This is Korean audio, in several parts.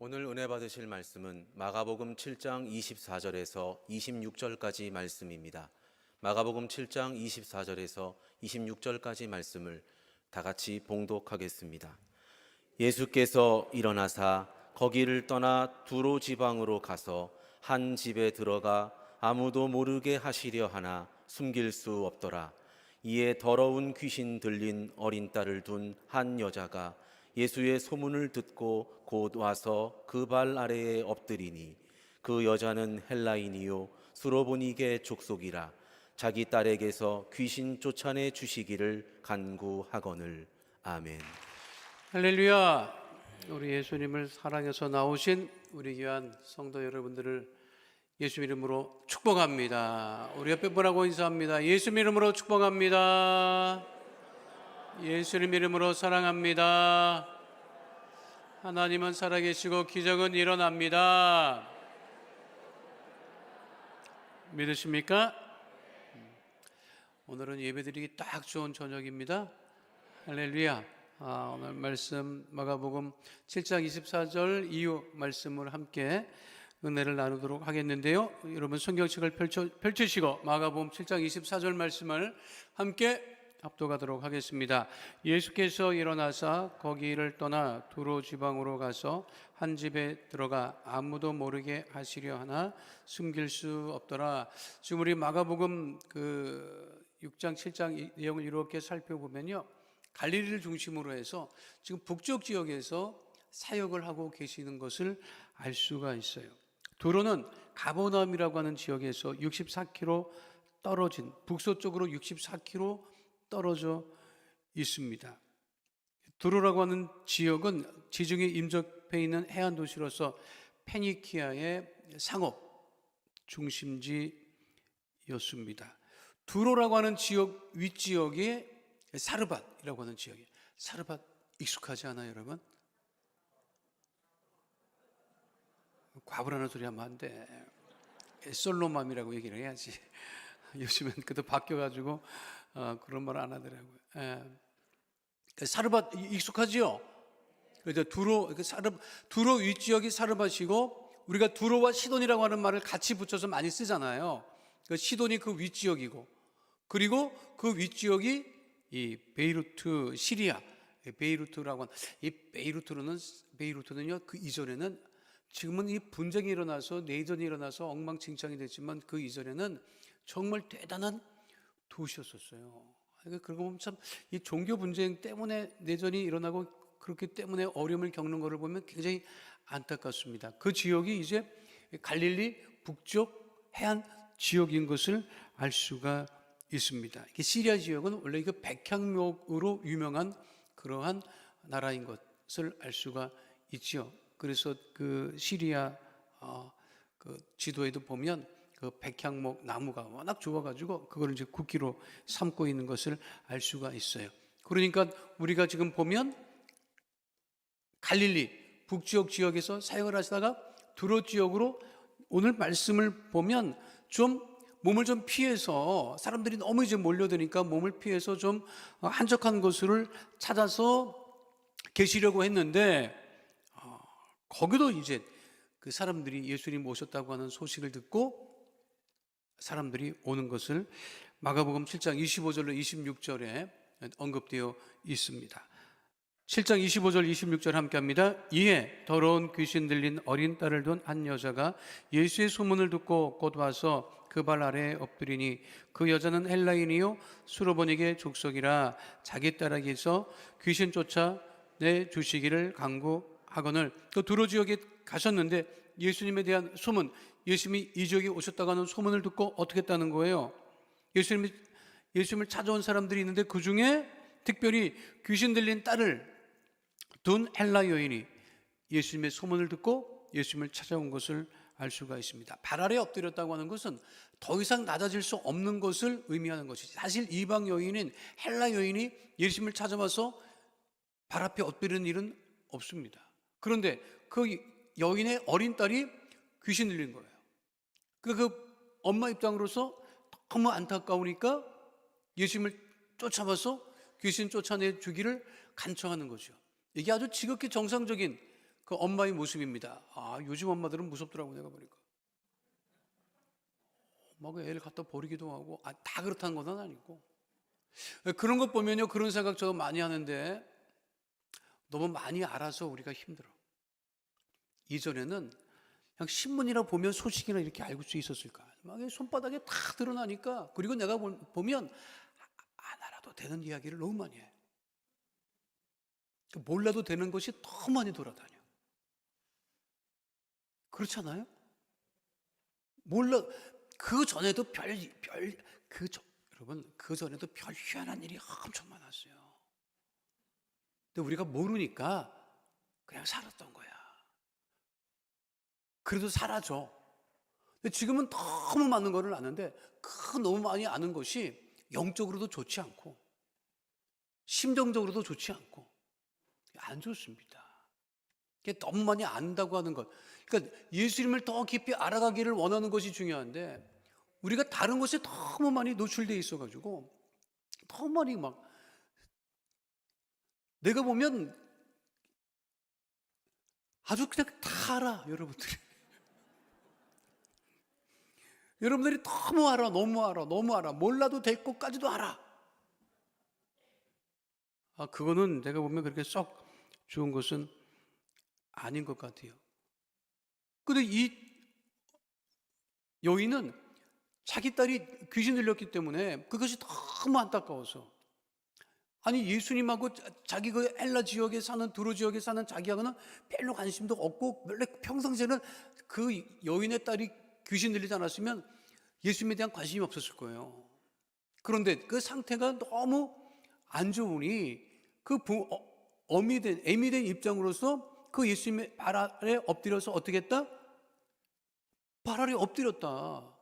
오늘 은혜 받으실 말씀은 마가복음 7장 24절에서 26절까지 말씀입니다. 마가복음 7장 24절에서 26절까지 말씀을 다 같이 봉독하겠습니다. 예수께서 일어나사 거기를 떠나 두로 지방으로 가서 한 집에 들어가 아무도 모르게 하시려 하나 숨길 수 없더라. 이에 더러운 귀신 들린 어린 딸을 둔 한 여자가 예수의 소문을 듣고 곧 와서 그 발 아래에 엎드리니, 그 여자는 헬라인이요 수로보니게 족속이라. 자기 딸에게서 귀신 쫓아내 주시기를 간구하거늘. 아멘. 할렐루야. 우리 예수님을 사랑해서 나오신 우리 귀한 성도 여러분들을 예수 이름으로 축복합니다. 우리 옆에 분하고 인사합니다. 예수 이름으로 축복합니다. 예수님 이름으로 사랑합니다. 하나님은 살아계시고 기적은 일어납니다. 믿으십니까? 오늘은 예배드리기 딱 좋은 저녁입니다. 할렐루야. 오늘 말씀 마가복음 7장 24절 이후 말씀을 함께 은혜를 나누도록 하겠는데요. 여러분 성경책을 펼치시고 마가복음 7장 24절 말씀을 함께 합독하도록 하겠습니다. 예수께서 일어나사 거기를 떠나 두로 지방으로 가서 한 집에 들어가 아무도 모르게 하시려 하나 숨길 수 없더라. 지금 우리 마가복음 6장 7장 내용을 이렇게 살펴보면요, 갈릴리를 중심으로 해서 지금 북쪽 지역에서 사역을 하고 계시는 것을 알 수가 있어요. 두로는 가버나움이라고 하는 지역에서 64km 떨어진, 북서쪽으로 64km 떨어져 있습니다. 두로라고 하는 지역은 지중해 임접해 있는 해안 도시로서 페니키아의 상업 중심지였습니다. 두로라고 하는 지역 윗지역에 사르밧이라고 하는 지역이에요. 사르밧 익숙하지 않아요, 여러분? 과불하는 소리 하면 안 돼. 솔로맘이라고 얘기를 해야지. 요즘엔 그도 바뀌어가지고 그런 말 안 하더라고요. 사르밧 익숙하지요? 그래서 두로 윗지역이 사르밧이고, 우리가 두로와 시돈이라고 하는 말을 같이 붙여서 많이 쓰잖아요. 시돈이 그 윗지역이고, 그리고 그 윗지역이 이 베이루트, 시리아 베이루트라고 하는, 이 베이루트는요, 그 이전에는, 지금은 이 분쟁이 일어나서 내전이 일어나서 엉망진창이 됐지만 그 이전에는 정말 대단한 도시였었어요. 그러고 보면 참 이 종교 분쟁 때문에 내전이 일어나고 그렇기 때문에 어려움을 겪는 것을 보면 굉장히 안타깝습니다. 그 지역이 이제 갈릴리 북쪽 해안 지역인 것을 알 수가 있습니다. 시리아 지역은 원래 그 백향목으로 유명한 그러한 나라인 것을 알 수가 있지요. 그래서 그 시리아 그 지도에도 보면 그 백향목 나무가 워낙 좋아가지고 그걸 이제 국기로 삼고 있는 것을 알 수가 있어요. 그러니까 우리가 지금 보면 갈릴리 북지역 지역에서 사역을 하시다가 두로 지역으로 오늘 말씀을 보면 좀 몸을 좀 피해서, 사람들이 너무 이제 몰려드니까 몸을 피해서 좀 한적한 곳을 찾아서 계시려고 했는데, 거기도 이제 그 사람들이 예수님 오셨다고 하는 소식을 듣고 사람들이 오는 것을 마가복음 7장 25절로 26절에 언급되어 있습니다. 7장 25절 26절 함께 합니다. 이에 더러운 귀신 들린 어린 딸을 둔 한 여자가 예수의 소문을 듣고 곧 와서 그 발 아래에 엎드리니, 그 여자는 헬라인이요 수로보니게 족속이라. 자기 딸에게서 귀신 쫓아내 주시기를 간구하거늘. 또 두로 지역에 가셨는데 예수님에 대한 소문, 예수님이 이 지역에 오셨다고 하는 소문을 듣고 어떻게 했다는 거예요? 예수님을 찾아온 사람들이 있는데 그 중에 특별히 귀신 들린 딸을 둔 헬라 여인이 예수님의 소문을 듣고 예수님을 찾아온 것을 알 수가 있습니다. 발 아래에 엎드렸다고 하는 것은 더 이상 낮아질 수 없는 것을 의미하는 것이지, 사실 이방 여인인 헬라 여인이 예수님을 찾아와서 발 앞에 엎드리는 일은 없습니다. 그런데 그 여인의 어린 딸이 귀신 들린 거예요. 그 엄마 입장으로서 너무 안타까우니까 예수님을 쫓아와서 귀신 쫓아내 주기를 간청하는 거죠. 이게 아주 지극히 정상적인 그 엄마의 모습입니다. 아, 요즘 엄마들은 무섭더라고, 내가 보니까. 엄마가 애를 갖다 버리기도 하고, 다 그렇다는 건 아니고. 그런 것 보면요, 그런 생각 저 많이 하는데, 너무 많이 알아서 우리가 힘들어. 이전에는 그냥 신문이나 보면 소식이나 이렇게 알고 수 있었을까? 막 손바닥에 다 드러나니까. 그리고 내가 보면 안 알아도 되는 이야기를 너무 많이 해. 몰라도 되는 것이 너무 많이 돌아다녀. 그렇잖아요? 그 전에도 여러분, 그 전에도 별 희한한 일이 엄청 많았어요. 근데 우리가 모르니까 그냥 살았던 거야. 그래도 살아줘. 근데 지금은 너무 많은 거를 아는데 그 너무 많이 아는 것이 영적으로도 좋지 않고 심정적으로도 좋지 않고 안 좋습니다. 너무 많이 안다고 하는 것. 그러니까 예수님을 더 깊이 알아가기를 원하는 것이 중요한데 우리가 다른 것에 너무 많이 노출되어 있어가지고 너무 많이 막 내가 보면 아주 그냥 다 알아, 여러분들이. 여러분들이 너무 알아, 너무 알아, 너무 알아. 몰라도 될 것까지도 알아. 그거는 내가 보면 그렇게 썩 좋은 것은 아닌 것 같아요. 근데 이 여인은 자기 딸이 귀신 들렸기 때문에 그것이 너무 안타까워서 아니 예수님하고 자기 그 엘라 지역에 사는 두로 지역에 사는 자기하고는 별로 관심도 없고 원래 평상시에는 그 여인의 딸이 귀신 들리지 않았으면 예수님에 대한 관심이 없었을 거예요. 그런데 그 상태가 너무 안 좋으니 그 애미 된 입장으로서 그 예수님의 발 아래 엎드려서 어떻게 했다? 발 아래 엎드렸다.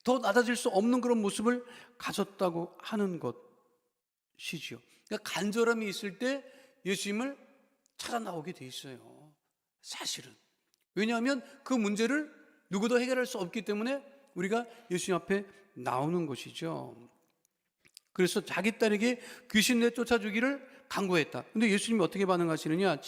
더 낮아질 수 없는 그런 모습을 가졌다고 하는 것이지요. 그러니까 간절함이 있을 때 예수님을 찾아 나오게 돼 있어요. 사실은. 왜냐하면 그 문제를 누구도 해결할 수 없기 때문에 우리가 예수님 앞에 나오는 것이죠. 그래서 자기 딸에게 귀신 내쫓아주기를 간구했다. 근데 예수님이 어떻게 반응하시느냐?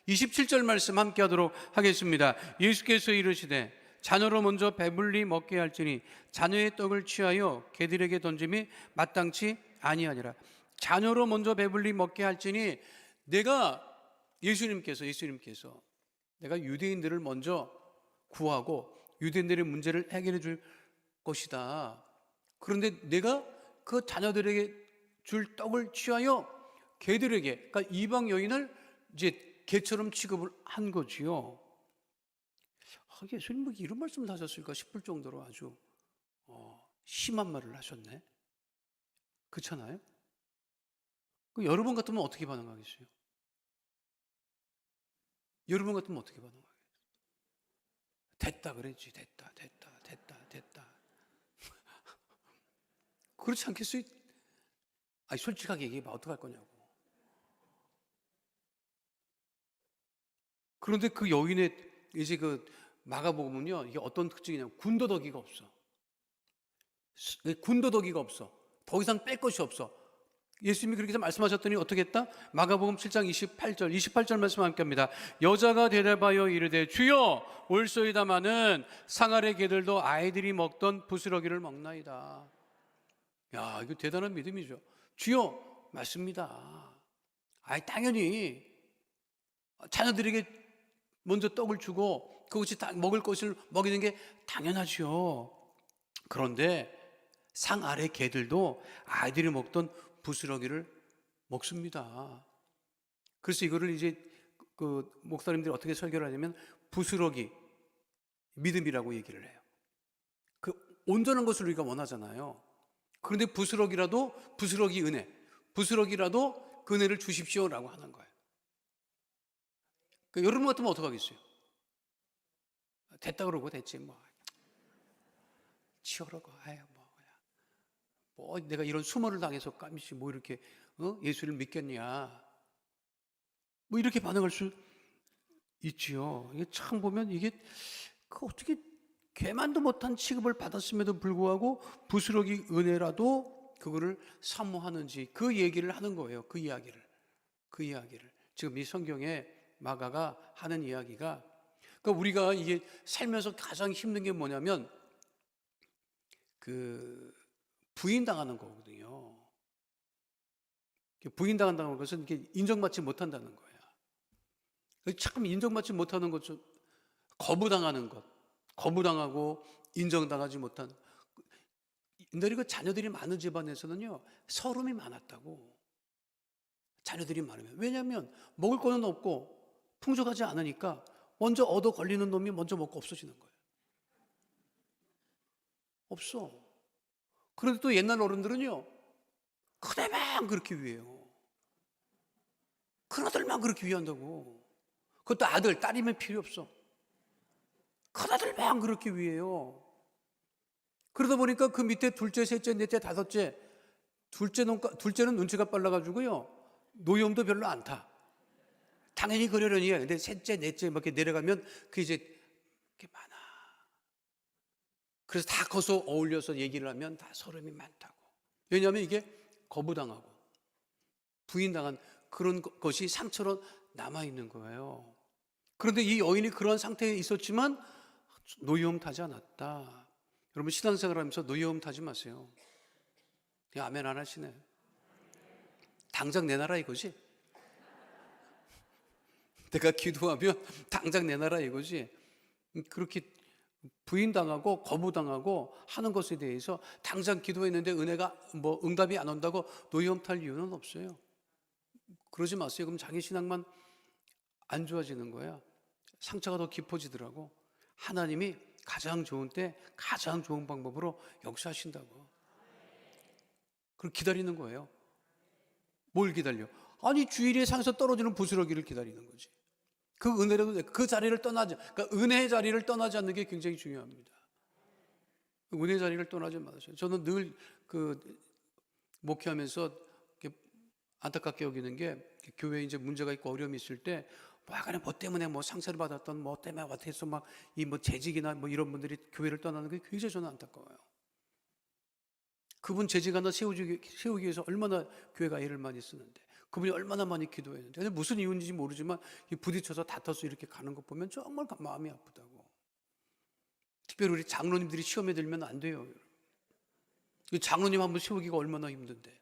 27절 말씀 함께 하도록 하겠습니다. 예수께서 이르시되 자녀로 먼저 배불리 먹게 할지니 자녀의 떡을 취하여 개들에게 던짐이 마땅치 아니하니라. 자녀로 먼저 배불리 먹게 할지니 예수님께서 내가 유대인들을 먼저 구하고 유대인들의 문제를 해결해 줄 것이다. 그런데 내가 그 자녀들에게 줄 떡을 취하여 개들에게, 그러니까 이방 여인을 이제 개처럼 취급을 한 거지요. 예수님 뭐 이런 말씀을 하셨을까 싶을 정도로 아주 심한 말을 하셨네. 그렇잖아요? 여러분 같으면 어떻게 반응하겠어요? 여러분 같으면 어떻게 반응하겠어요? 됐다 그랬지. 됐다. 그렇지 않겠어요? 솔직하게 얘기해봐. 어떡할 거냐고. 그런데 그 여인의 이제 그 마가복음은요, 이게 어떤 특징이냐면 군더더기가 없어. 군더더기가 없어. 더 이상 뺄 것이 없어. 예수님이 그렇게 말씀하셨더니 어떻게 했다? 마가복음 7장 28절 말씀 함께 합니다. 여자가 대답하여 이르되 주여 올소이다마는 상 아래 개들도 아이들이 먹던 부스러기를 먹나이다. 야, 이거 대단한 믿음이죠. 주여, 맞습니다. 당연히 자녀들에게 먼저 떡을 주고 그것이 먹을 것을 먹이는 게 당연하죠. 그런데 상 아래 개들도 아이들이 먹던 부스러기를 먹습니다. 그래서 이거를 이제 그 목사님들이 어떻게 설교를 하냐면 부스러기 믿음이라고 얘기를 해요. 그 온전한 것을 우리가 원하잖아요. 그런데 부스러기 은혜, 부스러기라도 그 은혜를 주십시오라고 하는 거예요. 그러니까 여러분 같으면 어떡하겠어요? 됐다 그러고 됐지 뭐 치우라고 뭐 내가 이런 수모를 당해서 깜시 뭐 이렇게 예수를 믿겠냐 뭐 이렇게 반응할 수 있지요. 이게 참 보면 이게 어떻게 개만도 못한 취급을 받았음에도 불구하고 부스러기 은혜라도 그거를 사모하는지 그 얘기를 하는 거예요. 그 이야기를 지금 이 성경에 마가가 하는 이야기가, 그러니까 우리가 이게 살면서 가장 힘든 게 뭐냐면 그 부인당하는 거거든요. 부인당한다는 것은 이게 인정받지 못한다는 거야. 참 인정받지 못하는 것, 거부당하는 것, 거부당하고 인정당하지 못하는. 옛날에 그 자녀들이 많은 집안에서는요, 서름이 많았다고. 자녀들이 많으면. 왜냐하면 먹을 거는 없고 풍족하지 않으니까 먼저 얻어 걸리는 놈이 먼저 먹고 없어지는 거예요. 없어. 그런데 또 옛날 어른들은요, 큰애만 그렇게 위해요. 큰아들만 그렇게 위한다고. 그것도 아들, 딸이면 필요 없어. 큰아들만 그렇게 위해요. 그러다 보니까 그 밑에 둘째, 셋째, 넷째, 다섯째, 둘째는 눈치가 빨라가지고요, 노염도 별로 안 타. 당연히 그러려니 해. 근데 셋째, 넷째 이렇게 내려가면 그 이제 게 많아. 그래서 다 커서 어울려서 얘기를 하면 다 서름이 많다고. 왜냐하면 이게 거부당하고 부인당한 그런 것이 상처로 남아있는 거예요. 그런데 이 여인이 그런 상태에 있었지만 노여움 타지 않았다. 여러분, 신앙생활 하면서 노여움 타지 마세요. 그냥 아멘 안 하시네. 당장 내놔라 이거지. 내가 기도하면 당장 내놔라 이거지. 그렇게 부인당하고 거부당하고 하는 것에 대해서 당장 기도했는데 은혜가 뭐 응답이 안 온다고 노여움 탈 이유는 없어요. 그러지 마세요. 그럼 자기 신앙만 안 좋아지는 거야. 상처가 더 깊어지더라고. 하나님이 가장 좋은 때 가장 좋은 방법으로 역사하신다고. 그걸 기다리는 거예요. 뭘 기다려? 아니, 주일에 상에서 떨어지는 부스러기를 기다리는 거지. 그 은혜라도 그 자리를 떠나지, 그러니까 은혜의 자리를 떠나지 않는 게 굉장히 중요합니다. 은혜의 자리를 떠나지 마세요. 저는 늘 그 목회하면서 안타깝게 여기는 게, 교회에 이제 문제가 있고 어려움이 있을 때 뭐 때문에 뭐 상처를 받았던 뭐 때문에 어떻게 막 이 뭐 재직이나 뭐 이런 분들이 교회를 떠나는 게 굉장히 저는 안타까워요. 그분 재직 하나 세우기 위해서 얼마나 교회가 애를 많이 쓰는데, 그분이 얼마나 많이 기도했는데, 근데 무슨 이유인지 모르지만 부딪혀서 다퉈서 이렇게 가는 것 보면 정말 마음이 아프다고. 특별히 우리 장로님들이 시험에 들면 안 돼요. 장로님 한번 세우기가 얼마나 힘든데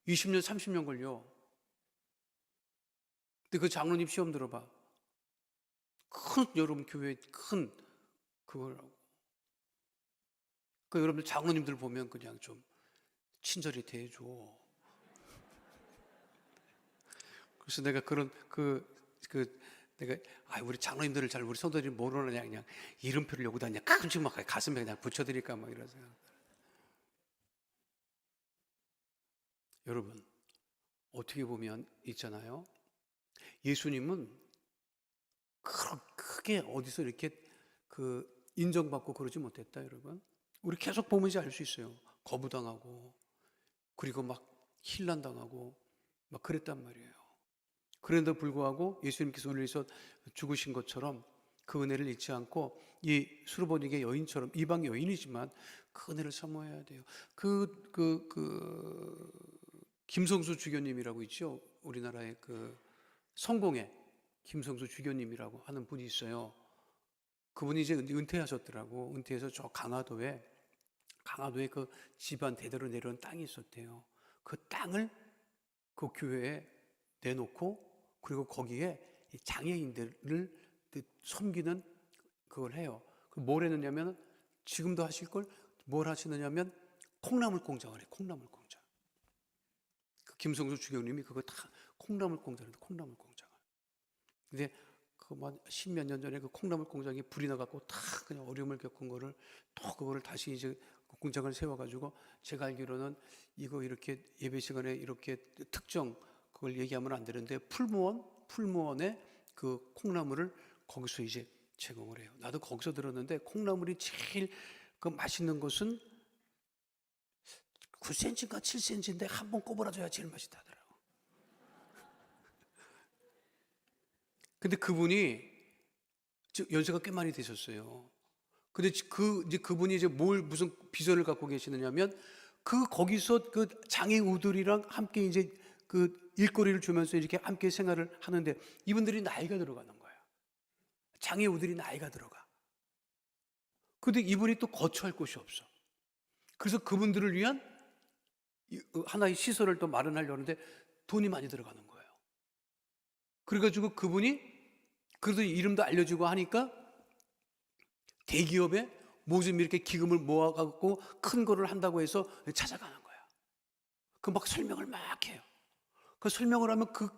20년 30년 걸려. 근데 그 장로님 시험 들어봐. 큰 여러분 교회 큰 그거라고. 그 여러분들 장로님들 보면 그냥 좀 친절히 대해줘. 그래서 내가 내가 우리 장로님들을 잘 우리 성도들이 모르느냐, 그냥 이름표를 여기다 그냥 큼직하게 가슴에 그냥 붙여드릴까 막 이런 생각. 여러분, 어떻게 보면 있잖아요. 예수님은 크게 어디서 이렇게 인정받고 그러지 못했다, 여러분. 우리 계속 보면 이제 알 수 있어요. 거부당하고, 그리고 막 힐난당하고 막 그랬단 말이에요. 그런데도 불구하고 예수님께서 우리를 위해서 죽으신 것처럼 그 은혜를 잊지 않고 이 수르보니게 여인처럼, 이방 여인이지만 그 은혜를 사모해야 돼요. 김성수 주교님이라고 있죠. 우리나라의 성공회 김성수 주교님이라고 하는 분이 있어요. 그분이 이제 은퇴하셨더라고. 은퇴해서 저 강화도에 그 집안 대대로 내려온 땅이 있었대요. 그 땅을 그 교회에 내놓고, 그리고 거기에 장애인들을 섬기는 그걸 해요. 뭘 했느냐면, 지금도 하실 걸 뭘 하시느냐면 콩나물 공장을 해. 콩나물 공장. 그 김성수 주교님이 그거 다 콩나물 공장을 해. 콩나물 공장을. 근데 그만 십몇 년 전에 그 콩나물 공장이 불이 나갖고 다 그냥 어려움을 겪은 거를 또 그거를 다시 이제 그 공장을 세워가지고, 제가 알기로는 이거 이렇게 예배 시간에 이렇게 특정 그걸 얘기하면 안 되는데 풀무원에 그 콩나물을 거기서 이제 제공을 해요. 나도 거기서 들었는데 콩나물이 제일 그 맛있는 것은 9cm인가 7cm인데 한 번 꼽아줘야 제일 맛있다더라고. 근데 그분이 연세가 꽤 많이 되셨어요. 근데 그분이 이제 무슨 비전을 갖고 계시느냐면, 거기서 그 장애우들이랑 함께 이제 그 일거리를 주면서 이렇게 함께 생활을 하는데 이분들이 나이가 들어가는 거예요. 장애우들이 나이가 들어가. 근데 이분이 또 거처할 곳이 없어. 그래서 그분들을 위한 하나의 시설을 또 마련하려는데 돈이 많이 들어가는 거예요. 그래가지고 그분이 그래도 이름도 알려지고 하니까 대기업에 모든 이렇게 기금을 모아갖고 큰 거를 한다고 해서 찾아가는 거야. 그 막 설명을 막 해요. 그 설명을 하면 그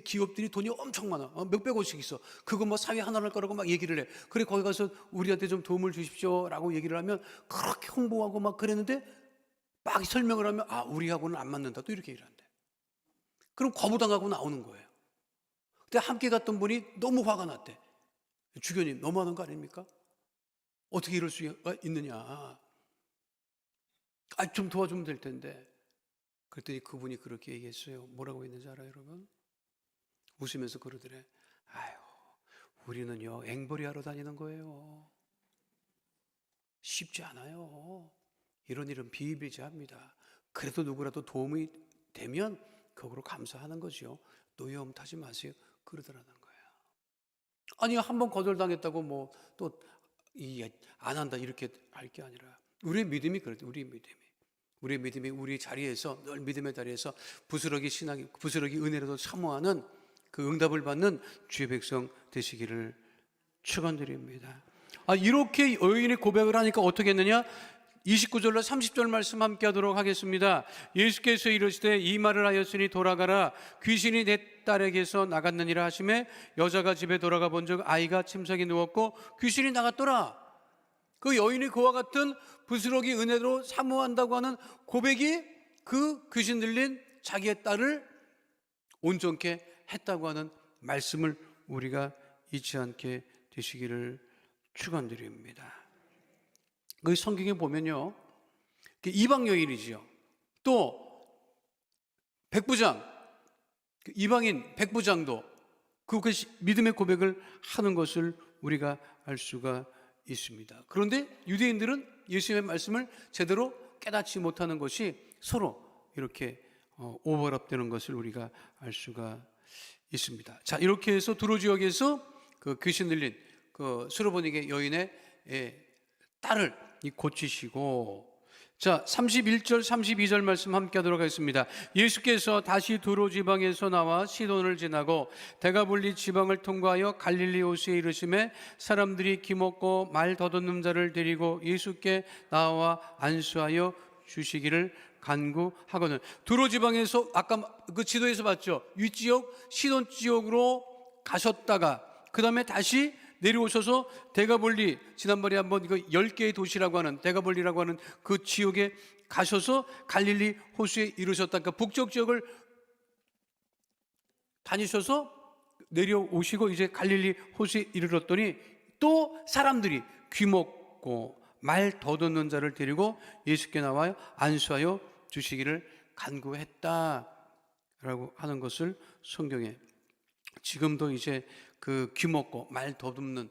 기업들이 돈이 엄청 많아. 몇백억씩 있어. 그거 뭐 사회 하나를 거라고 막 얘기를 해. 그래, 거기 가서 우리한테 좀 도움을 주십시오. 라고 얘기를 하면 그렇게 홍보하고 막 그랬는데 막 설명을 하면 우리하고는 안 맞는다. 또 이렇게 얘기를 한대. 그럼 거부당하고 나오는 거예요. 근데 함께 갔던 분이 너무 화가 났대. 주교님, 너무하는 거 아닙니까? 어떻게 이럴 수가 있느냐. 좀 도와주면 될 텐데. 그랬더니 그분이 그렇게 얘기했어요. 뭐라고 했는지 알아요, 여러분? 웃으면서 그러더래. 우리는요, 앵벌이 하러 다니는 거예요. 쉽지 않아요. 이런 일은 비일비재합니다. 그래도 누구라도 도움이 되면 그거로 감사하는 거죠. 노여움 타지 마세요. 그러더라는 거예요. 아니, 한번 거절당했다고 뭐 또 안 한다 이렇게 할 게 아니라 우리의 믿음이 그래도 우리의 믿음이 우리 자리에서 늘 믿음의 자리에서 부스러기 신앙이 부스러기 은혜로도 사모하는 그 응답을 받는 주의 백성 되시기를 축원드립니다. 이렇게 여인의 고백을 하니까 어떻게 했느냐? 29절로 30절 말씀 함께 하도록 하겠습니다. 예수께서 이르시되 이 말을 하였으니 돌아가라. 귀신이 내 딸에게서 나갔느니라 하시매 여자가 집에 돌아가 본즉 아이가 침상에 누웠고 귀신이 나갔더라. 그 여인이 그와 같은 부스러기 은혜로 사모한다고 하는 고백이 그 귀신 들린 자기의 딸을 온전케 했다고 하는 말씀을 우리가 잊지 않게 되시기를 축원드립니다. 그 성경에 보면요, 이방 여인이지요. 또 백부장, 이방인 백부장도 그 믿음의 고백을 하는 것을 우리가 알 수가 있습니다. 그런데 유대인들은 예수님의 말씀을 제대로 깨닫지 못하는 것이 서로 이렇게 오버랩되는 것을 우리가 알 수가 있습니다. 자, 이렇게 해서 두로 지역에서 그 귀신 들린 그 수르보니게 여인의 딸을 고치시고, 자 31절 32절 말씀 함께 하도록 하겠습니다. 예수께서 다시 두로 지방에서 나와 시돈을 지나고 데가볼리 지방을 통과하여 갈릴리 호수에 이르심에 사람들이 기먹고 말 더듬는 자를 데리고 예수께 나와 안수하여 주시기를 간구하거늘. 두로 지방에서 아까 그 지도에서 봤죠. 윗지역 시돈 지역으로 가셨다가 그 다음에 다시 내려오셔서 데가볼리, 지난번에 한번 이거 10개의 도시라고 하는 데가볼리라고 하는 그 지역에 가셔서 갈릴리 호수에 이르셨다. 그러니까 북쪽 지역을 다니셔서 내려오시고 이제 갈릴리 호수에 이르렀더니 또 사람들이 귀먹고 말 더듬는 자를 데리고 예수께 나와 안수하여 주시기를 간구했다라고 하는 것을 성경에 지금도 이제 그 귀먹고 말 더듬는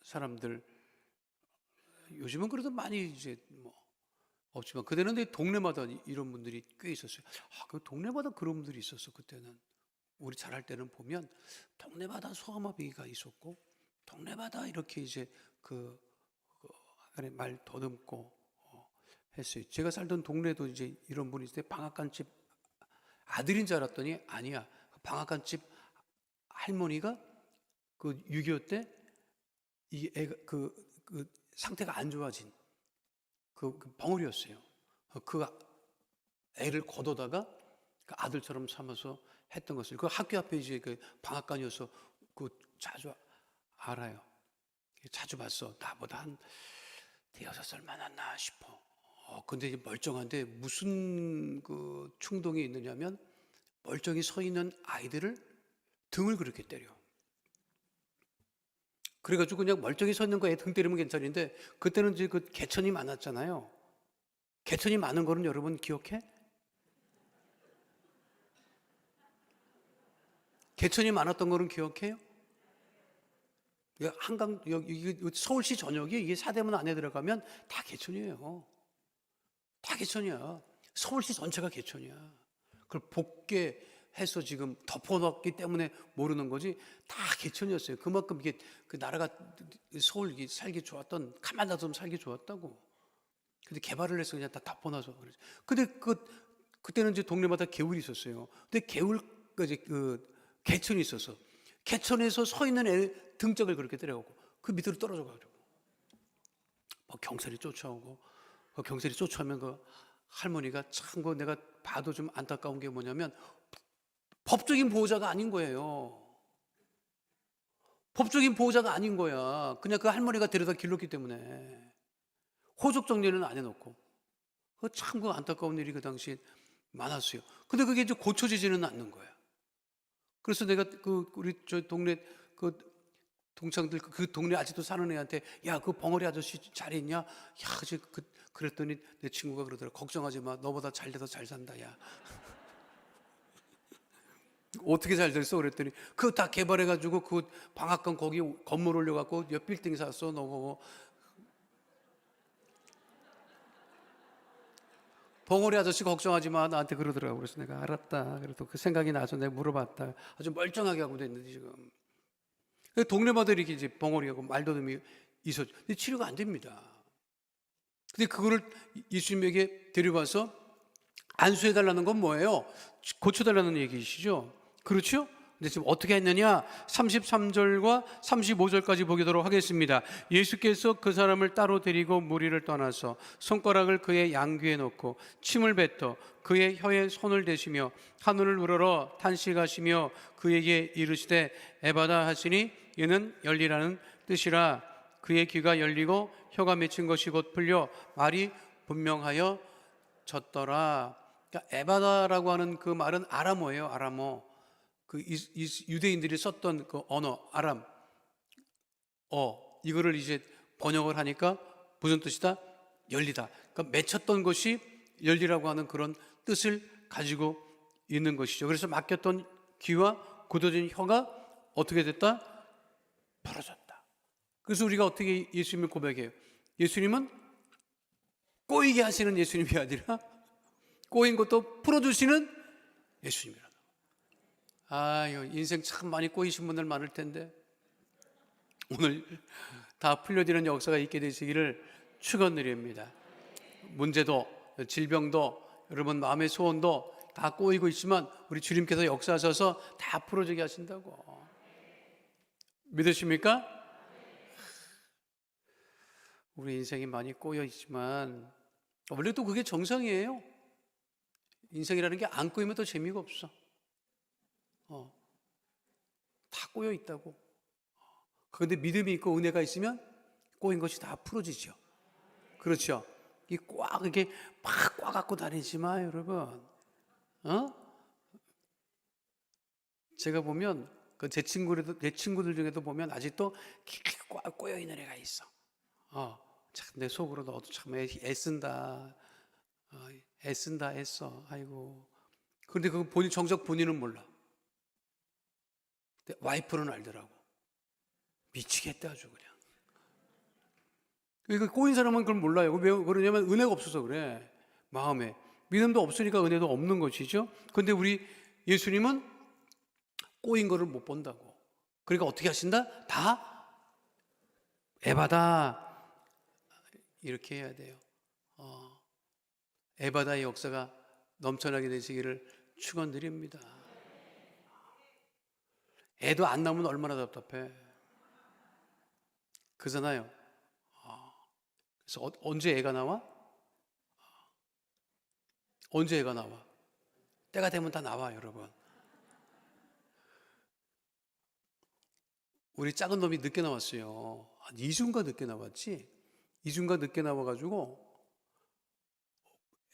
사람들, 요즘은 그래도 많이 이제 뭐 없지만 그때는 동네마다 이런 분들이 꽤 있었어요. 그 동네마다 그런 분들이 있었어. 그때는 우리 잘할 때는 보면 동네마다 소아마비가 있었고 동네마다 이렇게 이제 말 더듬고 했어요. 제가 살던 동네도 이제 이런 분이 있을 때 방앗간집 아들인 줄 알았더니 아니야. 방앗간집 할머니가 그 6.25 때 이 애가 그 상태가 안 좋아진 그 벙어리였어요. 그 애를 거둬다가 그 아들처럼 삼아서 했던 것을 그 학교 앞에 이제 그 방앗간이어서 그 자주 알아요. 자주 봤어. 나보다 한 6살 많았나 싶어. 근데 이제 멀쩡한데 무슨 그 충동이 있느냐면 멀쩡히 서 있는 아이들을 등을 그렇게 때려. 그래가지고 그냥 멀쩡히 서 있는 거에 등 때리면 괜찮은데 그때는 이제 그 개천이 많았잖아요. 개천이 많은 거는 여러분 기억해? 개천이 많았던 거는 기억해요? 한강 여기 서울시 전역이 이게 사대문 안에 들어가면 다 개천이에요. 다 개천이야. 서울시 전체가 개천이야. 그걸 복개해서 지금 덮어놨기 때문에 모르는 거지. 다 개천이었어요. 그만큼 이게 그 나라가 서울 이게 살기 좋았던, 가만 놔두면 살기 좋았다고. 근데 개발을 해서 그냥 다 덮어놔서 그러지. 근데 그때는 이제 동네마다 개울이 있었어요. 근데 이제 개천이 있어서 개천에서 서 있는 애 등짝을 그렇게 때려갖고 그 밑으로 떨어져가지고 막 경찰이 쫓아오고, 그 경찰이 쫓아오면 그 할머니가 참 내가 봐도 좀 안타까운 게 뭐냐면 법적인 보호자가 아닌 거예요. 법적인 보호자가 아닌 거야. 그냥 그 할머니가 데려다 길렀기 때문에 호적 정리는 안 해놓고. 참 안타까운 일이 그 당시에 많았어요. 근데 그게 이제 고쳐지지는 않는 거야. 그래서 내가 우리 저 동네 동창들 그 동네 아직도 사는 애한테 야, 그 벙어리 아저씨 잘했냐? 야, 그랬더니 내 친구가 그러더라. 걱정하지 마. 너보다 잘 돼서 잘 산다. 야. 어떻게 잘 됐어? 그랬더니 그거 다 개발해가지고 그 방앗간 거기 건물 올려갖고 옆 빌딩 샀어. 너 벙어리 아저씨 걱정하지 마. 나한테 그러더라고. 그래서 내가 알았다. 그래도 그 생각이 나서 내가 물어봤다. 아주 멀쩡하게 하고 됐는데 지금. 동네마다 이렇게 이제 벙어리하고 말더듬이 있었죠. 근데 치료가 안 됩니다. 근데 그거를 예수님에게 데려와서 안수해달라는 건 뭐예요? 고쳐달라는 얘기시죠? 그렇죠? 근데 지금 어떻게 했느냐? 33절과 35절까지 보도록 하겠습니다. 예수께서 그 사람을 따로 데리고 무리를 떠나서 손가락을 그의 양귀에 놓고 침을 뱉어 그의 혀에 손을 대시며 하늘을 우러러 탄식하시며 그에게 이르시되 에바다 하시니 이는 열리라는 뜻이라. 그의 귀가 열리고 혀가 맺힌 것이 곧 풀려 말이 분명하여 졌더라. 그러니까 에바다라고 하는 그 말은 아람어예요. 아람어. 그 유대인들이 썼던 그 언어 아람 이거를 이제 번역을 하니까 무슨 뜻이다? 열리다. 그러니까 맺혔던 것이 열리라고 하는 그런 뜻을 가지고 있는 것이죠. 그래서 막혔던 귀와 굳어진 혀가 어떻게 됐다? 벌어졌다. 그래서 우리가 어떻게 예수님을 고백해요? 예수님은 꼬이게 하시는 예수님이 아니라 꼬인 것도 풀어주시는 예수님이라. 아유, 인생 참 많이 꼬이신 분들 많을 텐데 오늘 다 풀려지는 역사가 있게 되시기를 축원드립니다. 문제도 질병도 여러분 마음의 소원도 다 꼬이고 있지만 우리 주님께서 역사하셔서 다 풀어지게 하신다고. 믿으십니까? 우리 인생이 많이 꼬여 있지만 원래 또 그게 정상이에요. 인생이라는 게 안 꼬이면 또 재미가 없어. 다 꼬여 있다고. 그런데 믿음이 있고 은혜가 있으면 꼬인 것이 다 풀어지죠. 그렇죠? 이렇게 막 꽉 다니지 마, 여러분. 제가 보면 제 친구들 중에도 보면 아직도 꽉 꼬여 있는 애가 있어. 참 내 속으로 너도 참 애쓴다. 애써. 아이고. 그런데 그거 정작 본인은 몰라. 근데 와이프는 알더라고. 미치겠다 아주 그냥. 그러니까 꼬인 사람은 그걸 몰라요. 왜 그러냐면 은혜가 없어서 그래. 마음에 믿음도 없으니까 은혜도 없는 것이죠. 그런데 우리 예수님은 꼬인 거를 못 본다고. 그러니까 어떻게 하신다? 다 에바다 이렇게 해야 돼요. 에바다의 역사가 넘쳐나게 되시기를 축원드립니다. 애도 안 나오면 얼마나 답답해. 그잖아요. 그래서 언제 애가 나와? 언제 애가 나와? 때가 되면 다 나와, 여러분. 우리 작은 놈이 늦게 나왔어요. 한 2주인가 늦게 나왔지? 2주인가 늦게 나와가지고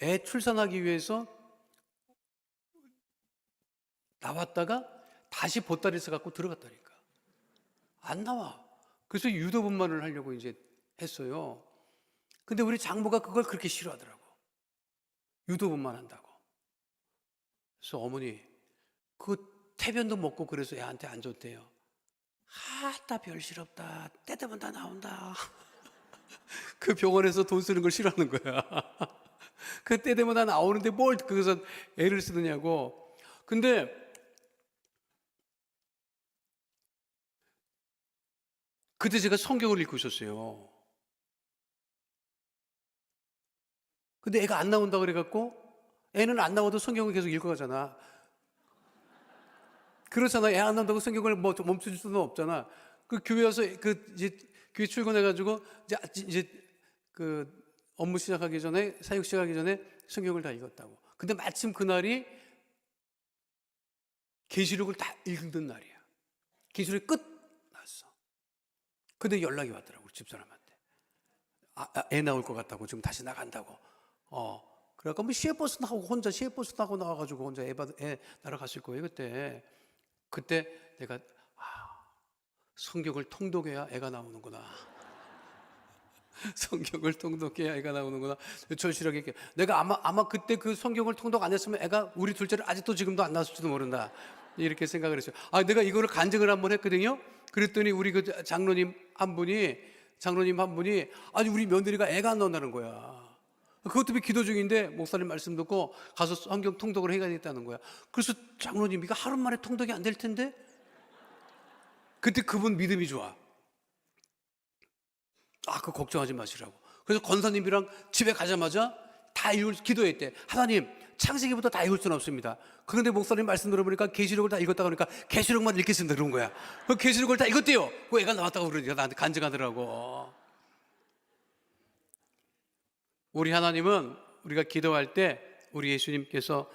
애 출산하기 위해서 나왔다가 다시 보따리 써갖고 들어갔다니까. 안 나와. 그래서 유도분만을 하려고 이제 했어요. 근데 우리 장모가 그걸 그렇게 싫어하더라고. 유도분만 한다고. 그래서 어머니, 그 태변도 먹고 그래서 애한테 안 줬대요. 아따 별실없다. 때 되면 다 나온다. 그 병원에서 돈 쓰는 걸 싫어하는 거야. 그때 되면 다 나오는데 뭘 거기서 애를 쓰느냐고. 근데 그때 제가 성경을 읽고 있었어요. 근데 애가 안 나온다 그래갖고, 애는 안 나와도 성경을 계속 읽어가잖아. 그렇잖아. 애 안 나온다고 성경을 뭐 멈춰줄 수는 없잖아. 그 교회 와서 이제 교회 출근해가지고 이제 그 업무 시작하기 전에, 사역 시작하기 전에 성경을 다 읽었다고. 근데 마침 그날이 계시록을 다 읽는 날이야. 계시록이 끝 났어. 근데 연락이 왔더라고, 집사람한테. 애 나올 것 같다고, 지금 다시 나간다고. 그래갖고 뭐 시외버스 타고 혼자 시외버스 타고 나와가지고 혼자 애 날아갔을 거예요, 그때. 그때 내가 성경을 통독해야 애가 나오는구나. 성경을 통독해야 애가 나오는구나. 절실하게 내가 아마 그때 그 성경을 통독 안 했으면 애가 우리 둘째를 아직도 지금도 안 낳았을지도 모른다. 이렇게 생각을 했어요. 내가 이거를 간증을 한번 했거든요. 그랬더니 우리 그 장로님 한 분이 아니 우리 며느리가 애가 안 나온다는 거야. 그것 때문에 기도 중인데 목사님 말씀 듣고 가서 성경 통독을 해야겠다는 거야. 그래서 장로님, 이거 하루 만에 통독이 안 될 텐데? 그때 그분 믿음이 좋아. 그거 걱정하지 마시라고. 그래서 권사님이랑 집에 가자마자 다 기도했대. 하나님, 창세기부터 다 읽을 수는 없습니다. 그런데 목사님 말씀 들어보니까 계시록을 다 읽었다 그러니까 계시록만 읽겠습니다 그런 거야. 그 계시록을 다 읽었대요. 그 애가 나왔다고 그러니까 나한테 간증하더라고. 우리 하나님은 우리가 기도할 때 우리 예수님께서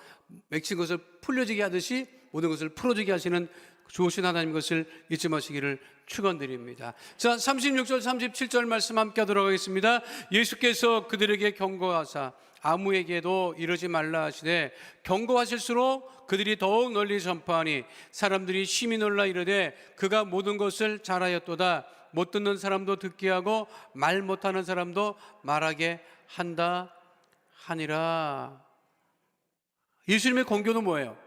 맺힌 것을 풀려지게 하듯이 모든 것을 풀어지게 하시는 좋으신 하나님 것을 잊지 마시기를 축원드립니다. 자, 36절 37절 말씀 함께 하도록 하겠습니다. 예수께서 그들에게 경고하사 아무에게도 이러지 말라 하시되 경고하실수록 그들이 더욱 널리 전파하니 사람들이 심히 놀라 이르되 그가 모든 것을 잘하였도다. 못 듣는 사람도 듣게 하고 말 못하는 사람도 말하게 한다 하니라. 예수님의 권고는 뭐예요?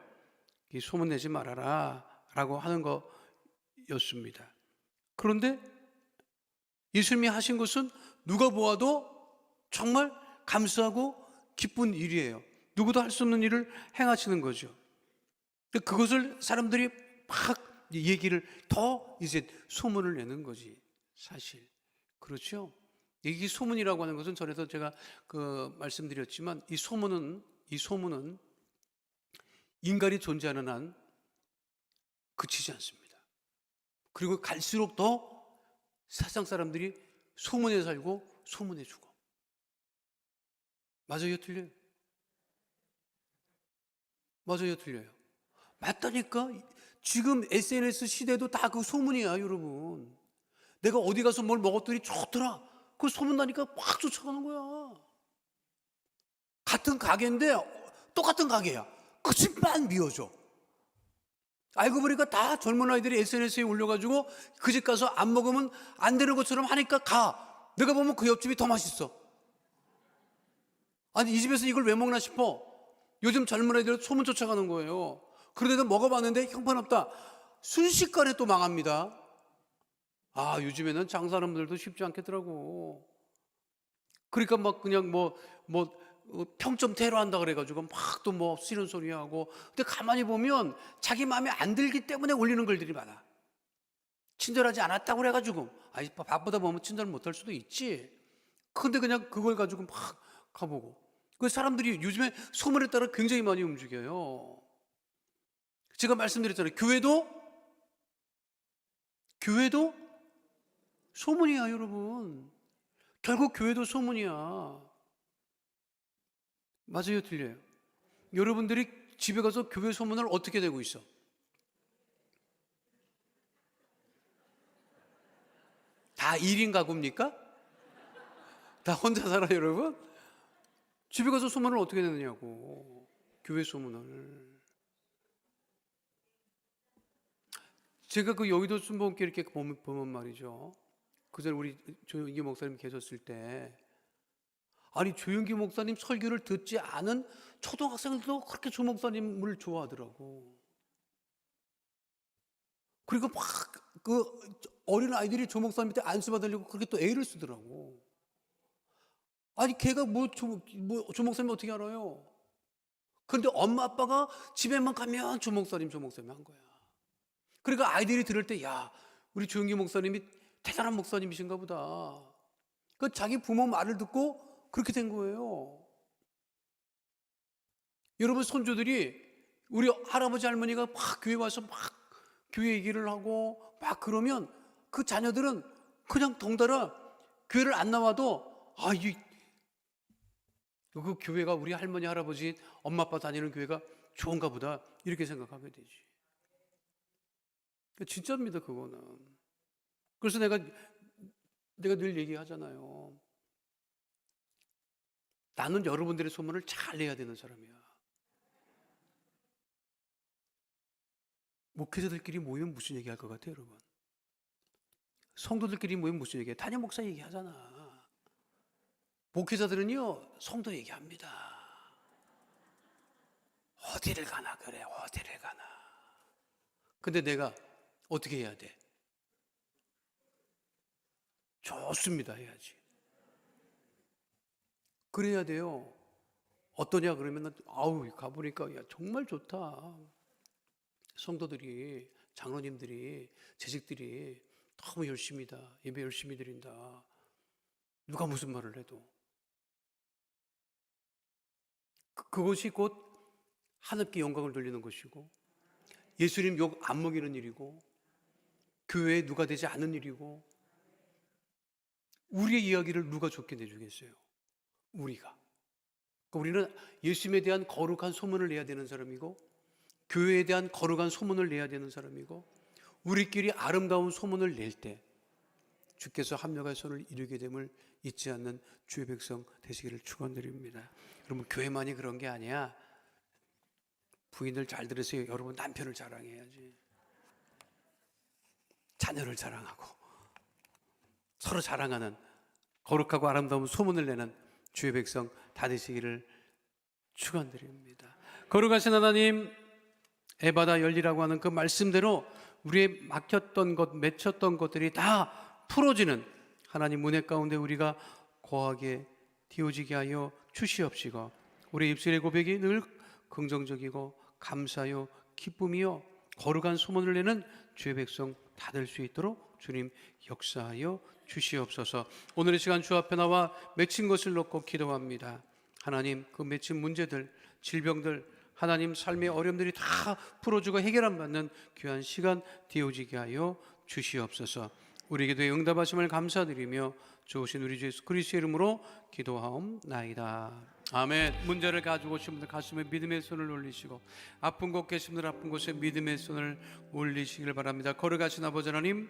이 소문내지 말아라 라고 하는 거였습니다. 그런데 예수님이 하신 것은 누가 보아도 정말 감사하고 기쁜 일이에요. 누구도 할 수 없는 일을 행하시는 거죠. 그것을 사람들이 막 얘기를 더 이제 소문을 내는 거지, 사실. 그렇죠? 이게 소문이라고 하는 것은 전에도 제가 말씀드렸지만 이 소문은 인간이 존재하는 한 그치지 않습니다. 그리고 갈수록 더 세상 사람들이 소문에 살고 소문에 죽어. 맞아요, 틀려요? 맞아요, 틀려요? 맞다니까. 지금 SNS 시대도 다 그 소문이야, 여러분. 내가 어디 가서 뭘 먹었더니 좋더라. 그 소문 나니까 확 쫓아가는 거야. 같은 가게인데 똑같은 가게야. 그 집만 미워져. 알고 보니까 다 젊은 아이들이 SNS에 올려가지고 그 집 가서 안 먹으면 안 되는 것처럼 하니까 가. 내가 보면 그 옆집이 더 맛있어. 아니, 이 집에서 이걸 왜 먹나 싶어. 요즘 젊은 아이들은 소문 쫓아가는 거예요. 그런데도 먹어봤는데 형편없다. 순식간에 또 망합니다. 요즘에는 장사하는 분들도 쉽지 않겠더라고. 그러니까 막 그냥 평점 테러한다 그래가지고 막 또 뭐 싫은 소리 하고. 근데 가만히 보면 자기 마음에 안 들기 때문에 올리는 글들이 많아. 친절하지 않았다고 그래가지고 바쁘다 보면 친절 못할 수도 있지. 근데 그냥 그걸 가지고 막 가보고. 그 사람들이 요즘에 소문에 따라 굉장히 많이 움직여요. 제가 말씀드렸잖아요. 교회도 소문이야, 여러분. 결국 교회도 소문이야. 맞아요, 틀려요? 여러분들이 집에 가서 교회 소문을 어떻게 내고 있어? 다 1인 가구입니까? 다 혼자 살아요, 여러분? 집에 가서 소문을 어떻게 내느냐고. 교회 소문을. 제가 그 여의도 순복음교회 이렇게 보면 말이죠. 그전에 우리 조용기 목사님 계셨을 때, 아니, 조용기 목사님 설교를 듣지 않은 초등학생들도 그렇게 조 목사님을 좋아하더라고. 그리고 막 그 어린 아이들이 조 목사님한테 안수 받으려고 그렇게 또 애를 쓰더라고. 아니 걔가 조 목사님 어떻게 알아요? 그런데 엄마 아빠가 집에만 가면 조 목사님 한 거야. 그러니까 아이들이 들을 때 야, 우리 조용기 목사님이 대단한 목사님이신가 보다. 그 자기 부모 말을 듣고 그렇게 된 거예요. 여러분 손주들이 우리 할아버지 할머니가 막 교회 와서 막 교회 얘기를 하고 막 그러면 그 자녀들은 그냥 덩달아 교회를 안 나와도 그 교회가 우리 할머니 할아버지 엄마 아빠 다니는 교회가 좋은가 보다 이렇게 생각하게 되지. 진짜입니다 그거는. 그래서 내가 늘 얘기하잖아요. 나는 여러분들의 소문을 잘 내야 되는 사람이야. 목회자들끼리 모이면 무슨 얘기할 것 같아요 여러분? 성도들끼리 모이면 무슨 얘기해? 담임 목사 얘기하잖아. 목회자들은요 성도 얘기합니다. 어디를 가나 그래, 어디를 가나. 근데 내가 어떻게 해야 돼? 좋습니다 해야지. 그래야 돼요. 어떠냐 그러면 아우 가보니까 야 정말 좋다. 성도들이, 장로님들이, 재직들이 너무 열심히다. 예배 열심히 드린다. 누가 무슨 말을 해도 그것이 곧 하늘께 영광을 돌리는 것이고 예수님 욕 안 먹이는 일이고 교회에 누가 되지 않는 일이고 우리의 이야기를 누가 좋게 내주겠어요? 우리가. 그러니까 우리는 예수님에 대한 거룩한 소문을 내야 되는 사람이고 교회에 대한 거룩한 소문을 내야 되는 사람이고 우리끼리 아름다운 소문을 낼 때 주께서 합력할 손을 이루게 됨을 잊지 않는 주의 백성 되시기를 축원드립니다. 여러분 교회만이 그런 게 아니야. 부인들 잘 들으세요. 여러분 남편을 자랑해야지. 자녀를 자랑하고 서로 자랑하는 거룩하고 아름다운 소문을 내는 주의 백성 다 되시기를 축원드립니다. 거룩하신 하나님, 에바다 열리라고 하는 그 말씀대로 우리의 막혔던 것, 맺혔던 것들이 다 풀어지는 하나님 은혜 가운데 우리가 거하게 되어지게 하여 주시옵시고 우리 입술의 고백이 늘 긍정적이고 감사요 기쁨이요 거룩한 소문을 내는 주의 백성 다 될 수 있도록 주님 역사하여 주시옵소서. 오늘의 시간 주 앞에 나와 맺힌 것을 놓고 기도합니다. 하나님 그 맺힌 문제들, 질병들, 하나님 삶의 어려움들이 다 풀어주고 해결안 받는 귀한 시간 되어지게 하여 주시옵소서. 우리에게도 응답하심을 감사드리며 좋으신 우리 주 예수 그리스도의 이름으로 기도하옵나이다. 아멘. 문제를 가지고 오신 분들 가슴에 믿음의 손을 올리시고 아픈 곳 계신 분들 아픈 곳에 믿음의 손을 올리시길 바랍니다. 거룩하신 아버지 하나님,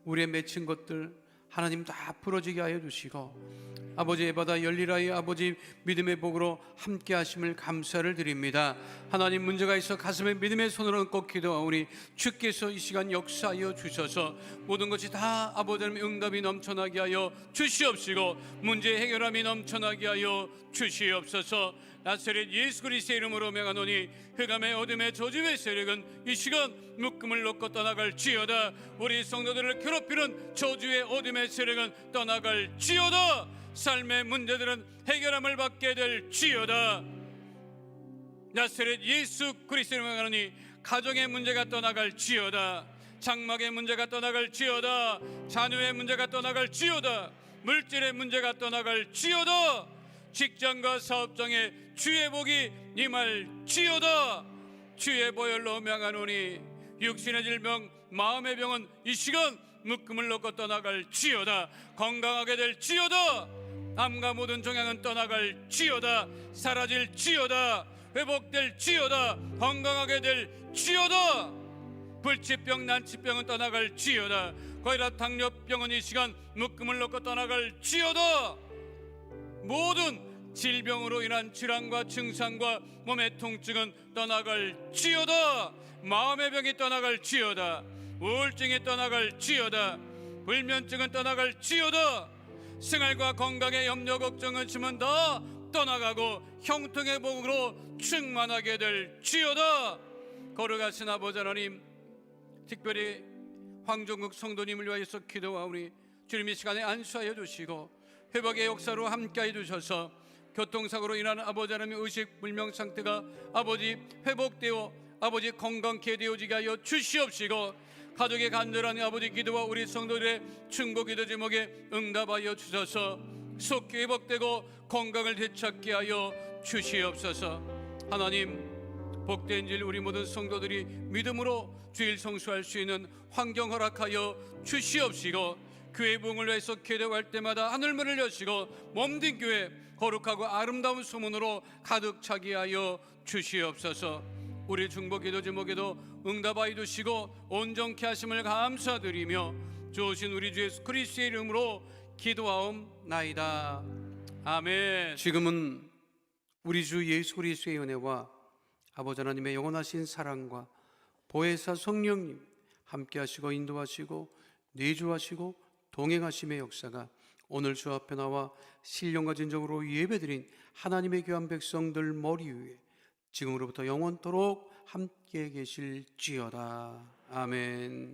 우리의 맺힌 것들 하나님 다 풀어지게 하여 주시고 아버지 에바다 열리라의 아버지 믿음의 복으로 함께 하심을 감사를 드립니다. 하나님 문제가 있어 가슴에 믿음의 손으로 얹고 기도하오니 주께서 이 시간 역사하여 주셔서 모든 것이 다 아버지 하나님 응답이 넘쳐나게 하여 주시옵시고 문제 해결함이 넘쳐나게 하여 주시옵소서. 나사렛 예수 그리스도의 이름으로 명하노니 흑암의 어둠의 저주의 세력은 이 시간 묶음을 놓고 떠나갈지어다. 우리 성도들을 괴롭히는 저주의 어둠의 세력은 떠나갈지어다. 삶의 문제들은 해결함을 받게 될지어다. 나사렛 예수 그리스도의 이름으로 명하노니 가정의 문제가 떠나갈지어다. 장막의 문제가 떠나갈지어다. 자녀의 문제가 떠나갈지어다. 물질의 문제가 떠나갈지어다. 직장과 사업장에 주의 복이 임할지어다. 주의 보혈로 명하노니 육신의 질병 마음의 병은 이 시간 묶음을 놓고 떠나갈지어다. 건강하게 될지어다. 암과 모든 종양은 떠나갈지어다. 사라질지어다. 회복될지어다. 건강하게 될지어다. 불치병 난치병은 떠나갈지어다. 고혈압 당뇨병은 이 시간 묶음을 놓고 떠나갈지어다. 모든 질병으로 인한 질환과 증상과 몸의 통증은 떠나갈지어다. 마음의 병이 떠나갈지어다. 우울증이 떠나갈지어다. 불면증은 떠나갈지어다. 생활과 건강의 염려 걱정은 심은 다 떠나가고 형통의 복으로 충만하게 될지어다. 거룩하신 아버지 하나님, 특별히 황종국 성도님을 위하여서 기도하오니 주님 이 시간에 안수하여 주시고 회복의 역사로 함께해 주셔서 교통사고로 인한 아버지 하나님의 의식불명 상태가 아버지 회복되어 아버지 건강케 되어지게 하여 주시옵시고, 가족의 간절한 아버지 기도와 우리 성도들의 충고 기도 제목에 응답하여 주셔서 속히 회복되고 건강을 되찾게 하여 주시옵소서. 하나님, 복된 줄 우리 모든 성도들이 믿음으로 주일 성수할 수 있는 환경 허락하여 주시옵시고, 교회 부흥을 위해서 기도할 때마다 하늘문을 여시고 몸된 교회 거룩하고 아름다운 소문으로 가득 차게 하여 주시옵소서. 우리 중보 기도 제목에도 응답하여 주시고 온전케 하심을 감사드리며 주신 우리 주 예수 그리스도의 이름으로 기도하옵나이다. 아멘. 지금은 우리 주 예수 그리스도의 은혜와 아버지 하나님의 영원하신 사랑과 보혜사 성령님 함께 하시고 인도하시고 내주하시고 동행하심의 역사가 오늘 주 앞에 나와 신령과 진정으로 예배드린 하나님의 귀한 백성들 머리 위에 지금으로부터 영원토록 함께 계실지어다. 아멘.